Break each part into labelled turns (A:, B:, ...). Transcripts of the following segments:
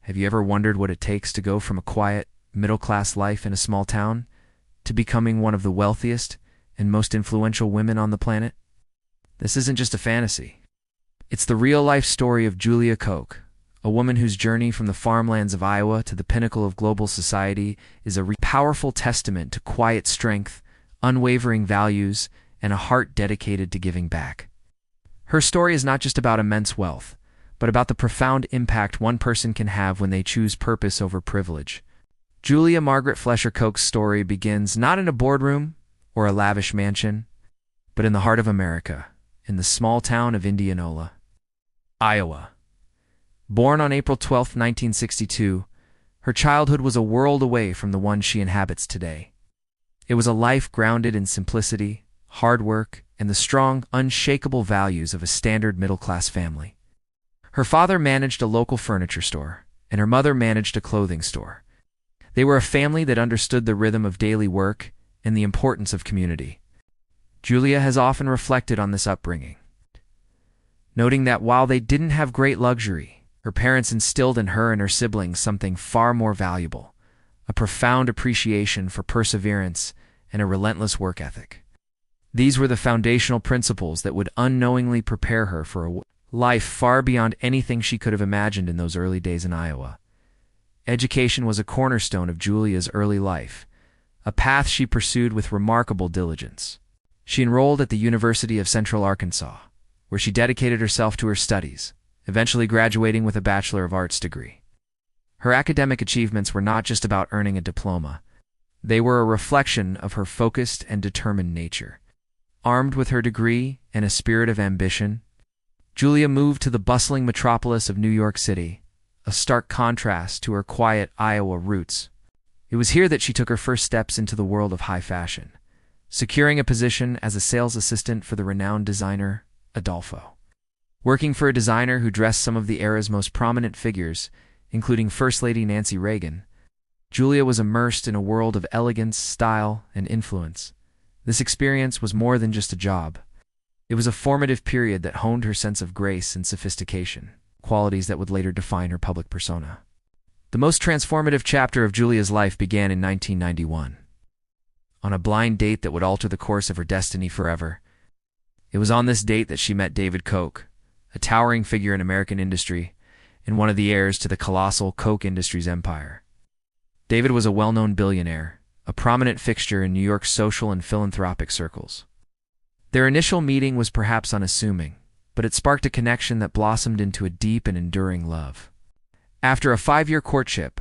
A: Have you ever wondered what it takes to go from a quiet, middle-class life in a small town to becoming one of the wealthiest and most influential women on the planet? This isn't just a fantasy. It's the real-life story of Julia Koch, a woman whose journey from the farmlands of Iowa to the pinnacle of global society is a powerful testament to quiet strength, unwavering values, and a heart dedicated to giving back. Her story is not just about immense wealth, but about the profound impact one person can have when they choose purpose over privilege. Julia Margaret Flesher Koch's story begins not in a boardroom or a lavish mansion, but in the heart of America, in the small town of Indianola, Iowa. Born on April 12, 1962, her childhood was a world away from the one she inhabits today. It was a life grounded in simplicity, hard work, and the strong, unshakable values of a standard middle-class family. Her father managed a local furniture store, and her mother managed a clothing store. They were a family that understood the rhythm of daily work and the importance of community. Julia has often reflected on this upbringing, noting that while they didn't have great luxury, her parents instilled in her and her siblings something far more valuable, a profound appreciation for perseverance and a relentless work ethic. These were the foundational principles that would unknowingly prepare her for a life far beyond anything she could have imagined in those early days in Iowa. Education was a cornerstone of Julia's early life, a path she pursued with remarkable diligence. She enrolled at the University of Central Arkansas, where she dedicated herself to her studies, eventually graduating with a Bachelor of Arts degree. Her academic achievements were not just about earning a diploma. They were a reflection of her focused and determined nature. Armed with her degree and a spirit of ambition, Julia moved to the bustling metropolis of New York City, a stark contrast to her quiet Iowa roots. It was here that she took her first steps into the world of high fashion, securing a position as a sales assistant for the renowned designer Adolfo. Working for a designer who dressed some of the era's most prominent figures, including First Lady Nancy Reagan, Julia was immersed in a world of elegance, style, and influence. This experience was more than just a job. It was a formative period that honed her sense of grace and sophistication, qualities that would later define her public persona. The most transformative chapter of Julia's life began in 1991. On a blind date that would alter the course of her destiny forever. It was on this date that she met David Koch, a towering figure in American industry and one of the heirs to the colossal Koch Industries empire. David was a well-known billionaire, a prominent fixture in New York's social and philanthropic circles. Their initial meeting was perhaps unassuming, but it sparked a connection that blossomed into a deep and enduring love. After a 5-year courtship,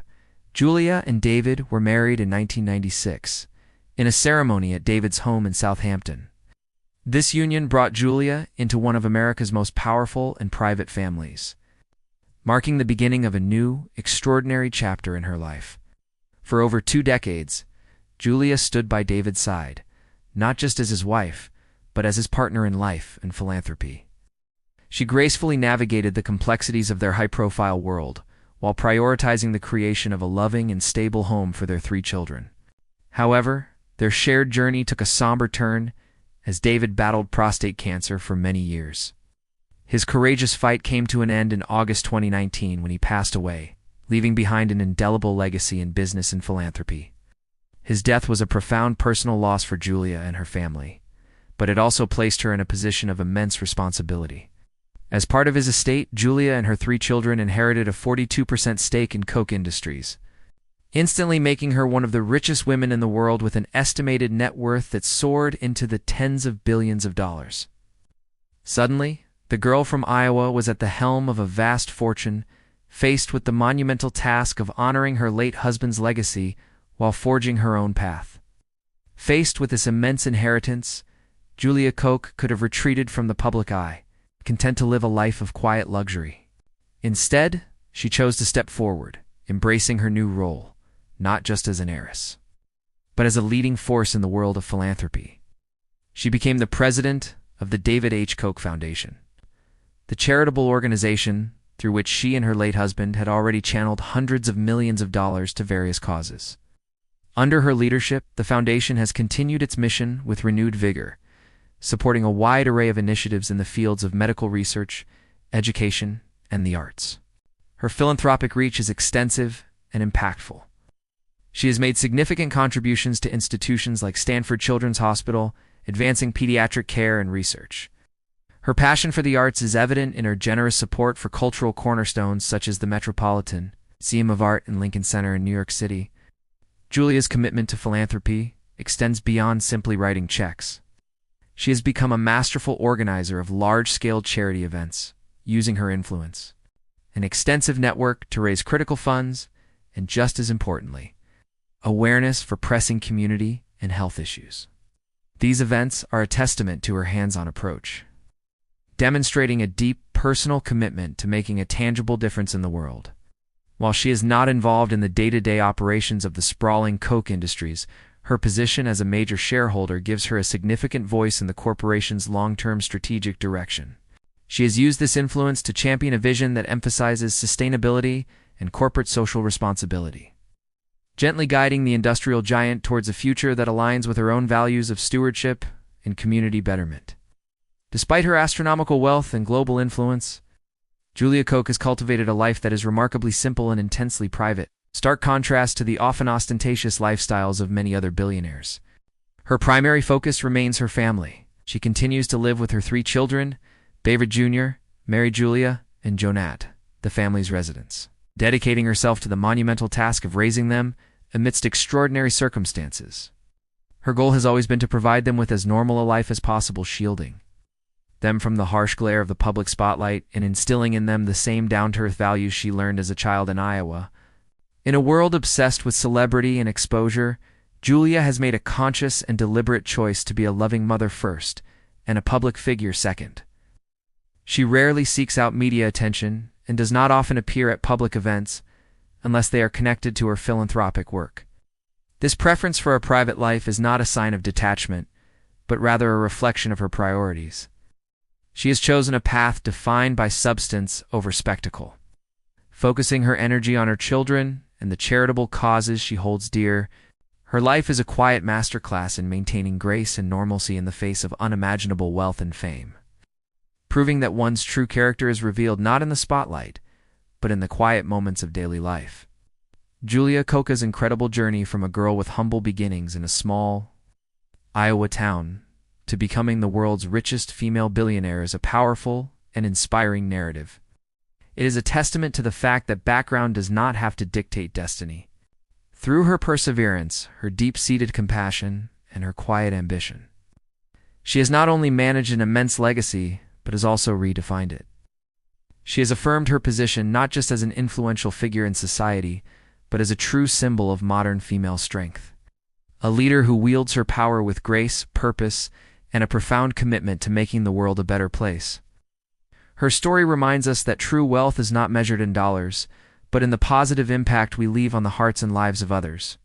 A: Julia and David were married in 1996, in a ceremony at David's home in Southampton. This union brought Julia into one of America's most powerful and private families, marking the beginning of a new, extraordinary chapter in her life. For over 2 decades, Julia stood by David's side, not just as his wife, but as his partner in life and philanthropy. She gracefully navigated the complexities of their high-profile world, while prioritizing the creation of a loving and stable home for their 3 children. However, their shared journey took a somber turn as David battled prostate cancer for many years. His courageous fight came to an end in August 2019 when he passed away, leaving behind an indelible legacy in business and philanthropy. His death was a profound personal loss for Julia and her family, but it also placed her in a position of immense responsibility. As part of his estate, Julia and her 3 children inherited a 42% stake in Koch Industries, instantly making her one of the richest women in the world with an estimated net worth that soared into the tens of billions of dollars. Suddenly, the girl from Iowa was at the helm of a vast fortune, faced with the monumental task of honoring her late husband's legacy while forging her own path. Faced with this immense inheritance, Julia Koch could have retreated from the public eye, content to live a life of quiet luxury. Instead, she chose to step forward, embracing her new role, not just as an heiress, but as a leading force in the world of philanthropy. She became the president of the David H. Koch Foundation, the charitable organization through which she and her late husband had already channeled hundreds of millions of dollars to various causes. Under her leadership, the foundation has continued its mission with renewed vigor, supporting a wide array of initiatives in the fields of medical research, education, and the arts. Her philanthropic reach is extensive and impactful. She has made significant contributions to institutions like Stanford Children's Hospital, advancing pediatric care and research. Her passion for the arts is evident in her generous support for cultural cornerstones such as the Metropolitan Museum of Art and Lincoln Center in New York City. Julia's commitment to philanthropy extends beyond simply writing checks. She has become a masterful organizer of large-scale charity events, using her influence, an extensive network to raise critical funds, and just as importantly, awareness for pressing community and health issues. These events are a testament to her hands-on approach, demonstrating a deep personal commitment to making a tangible difference in the world. While she is not involved in the day-to-day operations of the sprawling Koch industries, her position as a major shareholder gives her a significant voice in the corporation's long-term strategic direction. She has used this influence to champion a vision that emphasizes sustainability and corporate social responsibility, gently guiding the industrial giant towards a future that aligns with her own values of stewardship and community betterment. Despite her astronomical wealth and global influence, Julia Koch has cultivated a life that is remarkably simple and intensely private, stark contrast to the often ostentatious lifestyles of many other billionaires. Her primary focus remains her family. She continues to live with her 3 children, David Jr., Mary Julia, and Jonat, the family's residents, dedicating herself to the monumental task of raising them amidst extraordinary circumstances. Her goal has always been to provide them with as normal a life as possible, shielding them from the harsh glare of the public spotlight and instilling in them the same down-to-earth values she learned as a child in Iowa. In a world obsessed with celebrity and exposure, Julia has made a conscious and deliberate choice to be a loving mother first and a public figure second. She rarely seeks out media attention and does not often appear at public events unless they are connected to her philanthropic work. This preference for a private life is not a sign of detachment, but rather a reflection of her priorities. She has chosen a path defined by substance over spectacle, focusing her energy on her children and the charitable causes she holds dear. Her life is a quiet masterclass in maintaining grace and normalcy in the face of unimaginable wealth and fame, proving that one's true character is revealed not in the spotlight, but in the quiet moments of daily life. Julia Koch's incredible journey from a girl with humble beginnings in a small Iowa town to becoming the world's richest female billionaire is a powerful and inspiring narrative. It is a testament to the fact that background does not have to dictate destiny. Through her perseverance, her deep-seated compassion, and her quiet ambition, she has not only managed an immense legacy, but has also redefined it. She has affirmed her position not just as an influential figure in society, but as a true symbol of modern female strength. A leader who wields her power with grace, purpose, and a profound commitment to making the world a better place. Her story reminds us that true wealth is not measured in dollars, but in the positive impact we leave on the hearts and lives of others.